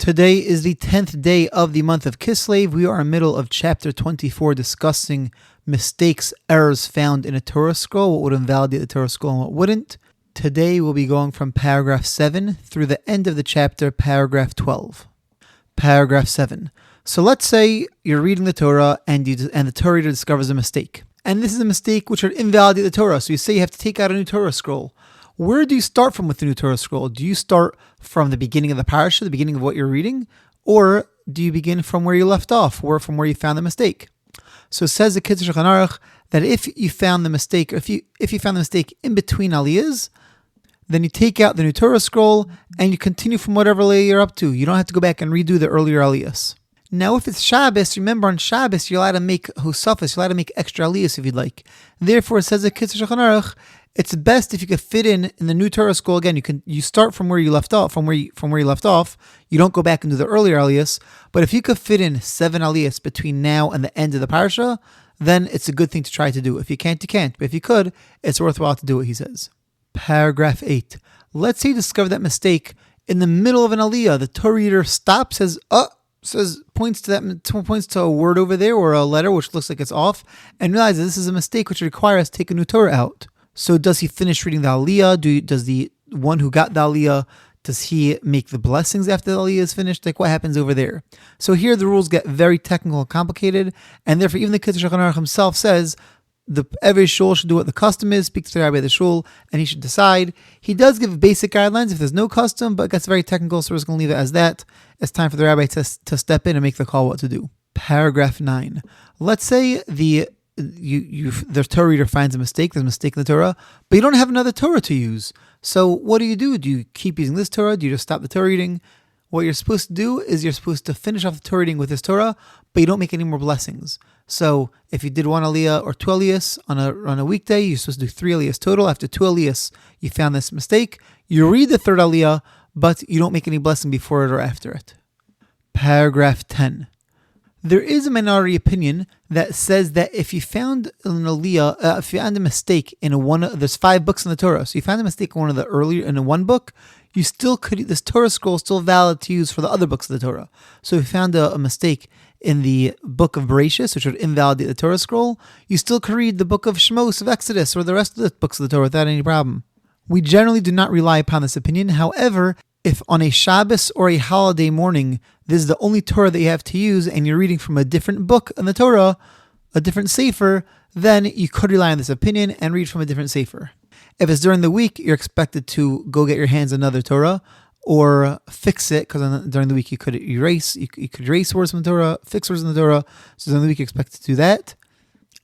Today is the 10th day of the month of Kislev. We are in the middle of chapter 24 discussing mistakes, errors found in a Torah scroll, what would invalidate the Torah scroll and what wouldn't. Today we'll be going from paragraph 7 through the end of the chapter, paragraph 12. Paragraph 7. So let's say you're reading the Torah and the Torah reader discovers a mistake. And this is a mistake which would invalidate the Torah. So you say you have to take out a new Torah scroll. Where do you start from with the new Torah scroll? Do you start from the beginning of the parasha, the beginning of what you're reading? Or do you begin from where you left off, or from where you found the mistake? So it says the Kislev that if you found the mistake, if you found the mistake in between aliyahs, then you take out the new Torah scroll and you continue from whatever aliyah you're up to. You don't have to go back and redo the earlier aliyahs. Now, if it's Shabbos, remember on Shabbos, you're allowed to make husafas, you're allowed to make extra aliyahs if you'd like. Therefore, it says the Kislev, it's best if you could fit in the new Torah scroll again. You start from where you left off. From where you left off, you don't go back and do the earlier aliyahs. But if you could fit in 7 aliyahs between now and the end of the parasha, then it's a good thing to try to do. If you can't, you can't. But if you could, it's worthwhile to do it, he says. Paragraph 8. Let's say you discover that mistake in the middle of an aliyah. The Torah reader stops, points to a word over there or a letter which looks like it's off, and realizes this is a mistake which requires us to take a new Torah out. So does he finish reading the aliyah? Does the one who got the aliyah, does he make the blessings after the aliyah is finished? Like what happens over there? So here the rules get very technical and complicated, and therefore even the Kislev himself says every shul should do what the custom is, speak to the rabbi of the shul, and he should decide. He does give basic guidelines if there's no custom, but it gets very technical, so we're just going to leave it as that. It's time for the rabbi to step in and make the call what to do. Paragraph 9. Let's say the Torah reader finds a mistake, there's a mistake in the Torah, but you don't have another Torah to use. So what do? Do you keep using this Torah? Do you just stop the Torah reading? What you're supposed to do is you're supposed to finish off the Torah reading with this Torah, but you don't make any more blessings. So if you did 1 aliyah or 2 aliyahs on a weekday, you're supposed to do 3 aliyahs total. After 2 aliyahs, you found this mistake. You read the 3rd aliyah, but you don't make any blessing before it or after it. Paragraph 10. There is a minority opinion that says that if you found an aliyah, if you found a mistake in there's 5 books in the Torah, so you found a mistake in one of the earlier in one book, you still could. This Torah scroll is still valid to use for the other books of the Torah. So if you found a mistake in the book of Bereshis, which would invalidate the Torah scroll, you still could read the book of Shmos, of Exodus, or the rest of the books of the Torah without any problem. We generally do not rely upon this opinion. However, if on a Shabbos or a holiday morning, this is the only Torah that you have to use, and you're reading from a different book in the Torah, a different sefer, then you could rely on this opinion and read from a different sefer. If it's during the week, you're expected to go get your hands on another Torah or fix it, because during the week you could erase words from the Torah, fix words in the Torah. So during the week you're expected to do that.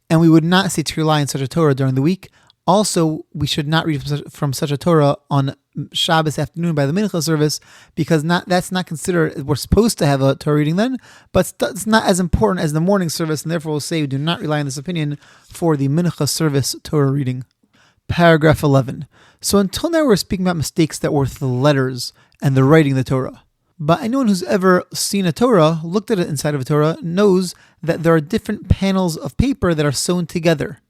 And we would not say to rely on such a Torah during the week. Also, we should not read from such a Torah on Shabbos afternoon by the Mincha service, because that's not considered, we're supposed to have a Torah reading then, but it's not as important as the morning service, and therefore we'll say we do not rely on this opinion for the Mincha service Torah reading. Paragraph 11. So until now we're speaking about mistakes that were with the letters and the writing of the Torah. But anyone who's ever seen a Torah, looked at it inside of a Torah, knows that there are different panels of paper that are sewn together.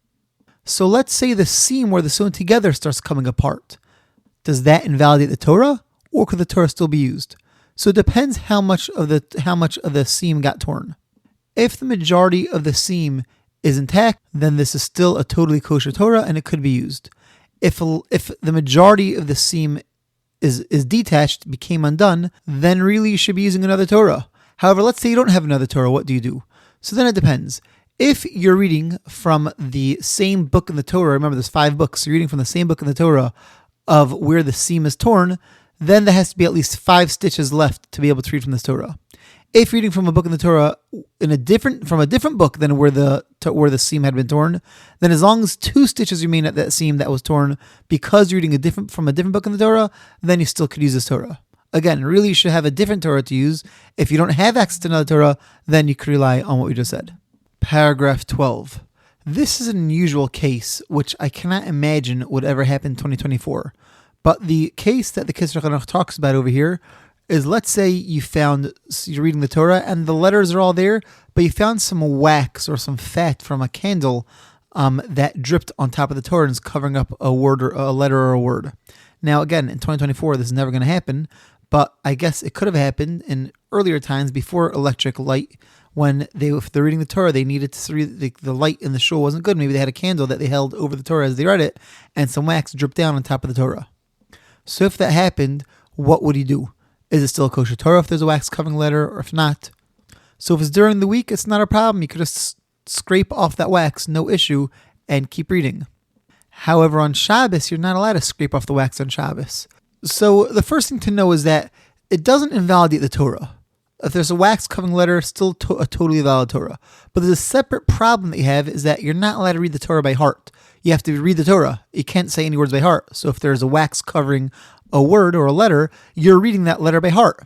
So let's say the seam where the sewn together starts coming apart. Does that invalidate the Torah, or could the Torah still be used? So it depends how much of the seam got torn. If the majority of the seam is intact, then this is still a totally kosher Torah and it could be used. If the majority of the seam is detached, became undone, then really you should be using another Torah. However, let's say you don't have another Torah, what do you do? So then it depends. If you're reading from the same book in the Torah, remember there's 5 books, you're reading from the same book in the Torah of where the seam is torn, then there has to be at least 5 stitches left to be able to read from this Torah. If you're reading from a book in the Torah from a different book than where the seam had been torn, then as long as 2 stitches remain at that seam that was torn, because you're reading from a different book in the Torah, then you still could use this Torah. Again, really you should have a different Torah to use. If you don't have access to another Torah, then you could rely on what we just said. Paragraph 12. This is an unusual case, which I cannot imagine would ever happen in 2024. But the case that the Kislev talks about over here is, let's say you're reading the Torah and the letters are all there, but you found some wax or some fat from a candle that dripped on top of the Torah and is covering up a word or a letter or a word. Now, again, in 2024, this is never going to happen, But I guess it could have happened in earlier times before electric light, when if they're reading the Torah, they needed to read the light in the shul wasn't good. Maybe they had a candle that they held over the Torah as they read it, and some wax dripped down on top of the Torah. So if that happened, what would he do? Is it still a kosher Torah if there's a wax covering letter, or if not? So if it's during the week, it's not a problem. You could just scrape off that wax, no issue, and keep reading. However, on Shabbos, you're not allowed to scrape off the wax on Shabbos. So the first thing to know is that it doesn't invalidate the Torah. If there's a wax covering letter, still a totally valid Torah. But there's a separate problem that you have, is that you're not allowed to read the Torah by heart. You have to read the Torah. You can't say any words by heart. So if there's a wax covering a word or a letter, you're reading that letter by heart.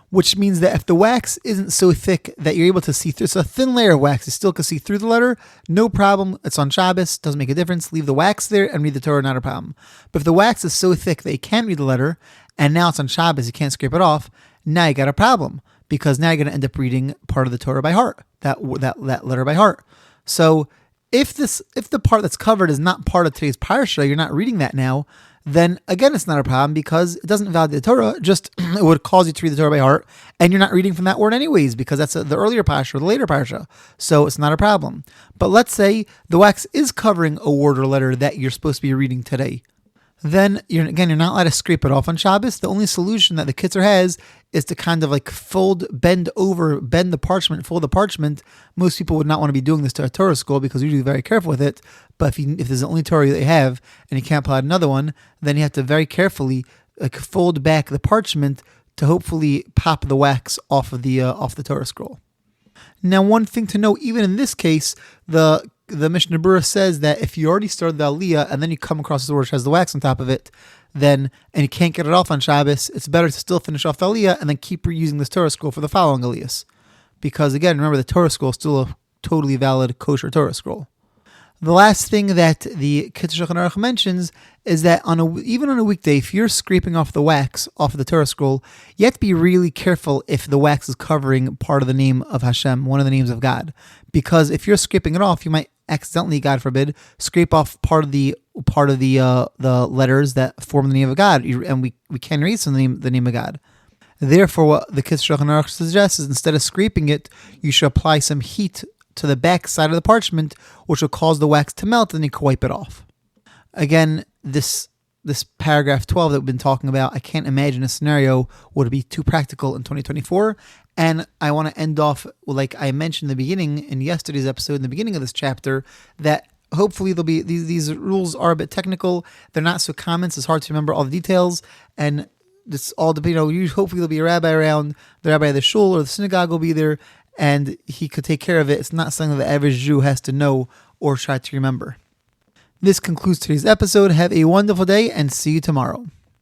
Which means that if the wax isn't so thick that you're able to see through, it's a thin layer of wax, you still can see through the letter, no problem. It's on Shabbos, doesn't make a difference. Leave the wax there and read the Torah, not a problem. But if the wax is so thick that you can't read the letter, and now it's on Shabbos, you can't scrape it off, now you got a problem, because now you're going to end up reading part of the Torah by heart, that letter by heart. So if the part that's covered is not part of today's parsha, you're not reading that now, then again, it's not a problem, because it doesn't validate the Torah, just it would cause you to read the Torah by heart, and you're not reading from that word anyways, because that's the earlier parsha or the later parsha, so it's not a problem. But let's say the wax is covering a word or letter that you're supposed to be reading today. Then, you're not allowed to scrape it off on Shabbos. The only solution that the Kitzer has is to kind of like bend the parchment, fold the parchment. Most people would not want to be doing this to a Torah school, because you're usually very careful with it. But if there's the only Torah that you have and you can't pull out another one, then you have to very carefully fold back the parchment to hopefully pop the wax off the Torah scroll. Now, one thing to know, even in this case, the Mishnah Berurah says that if you already started the Aliyah and then you come across a sword which has the wax on top of it, and you can't get it off on Shabbos, it's better to still finish off the Aliyah and then keep reusing this Torah scroll for the following Aliyahs. Because again, remember, the Torah scroll is still a totally valid kosher Torah scroll. The last thing that the Kitzur Shulchan Aruch mentions is that even on a weekday, if you're scraping off the wax off of the Torah scroll, you have to be really careful if the wax is covering part of the name of Hashem, one of the names of God. Because if you're scraping it off, you might accidentally, God forbid, scrape off part of the letters that form the name of God, and we can't erase the name of God. Therefore, what the Kitzur Shulchan Aruch suggests is, instead of scraping it, you should apply some heat to the back side of the parchment, which will cause the wax to melt, and you can wipe it off. Again, this paragraph 12 that we've been talking about, I can't imagine a scenario would be too practical in 2024. And I want to end off, like I mentioned in the beginning, in yesterday's episode, in the beginning of this chapter, that hopefully there'll be these rules are a bit technical. They're not so common, so it's hard to remember all the details. And this all depends. Hopefully there'll be a rabbi around. The rabbi of the shul or the synagogue will be there, and he could take care of it. It's not something that the average Jew has to know or try to remember. This concludes today's episode. Have a wonderful day, and see you tomorrow.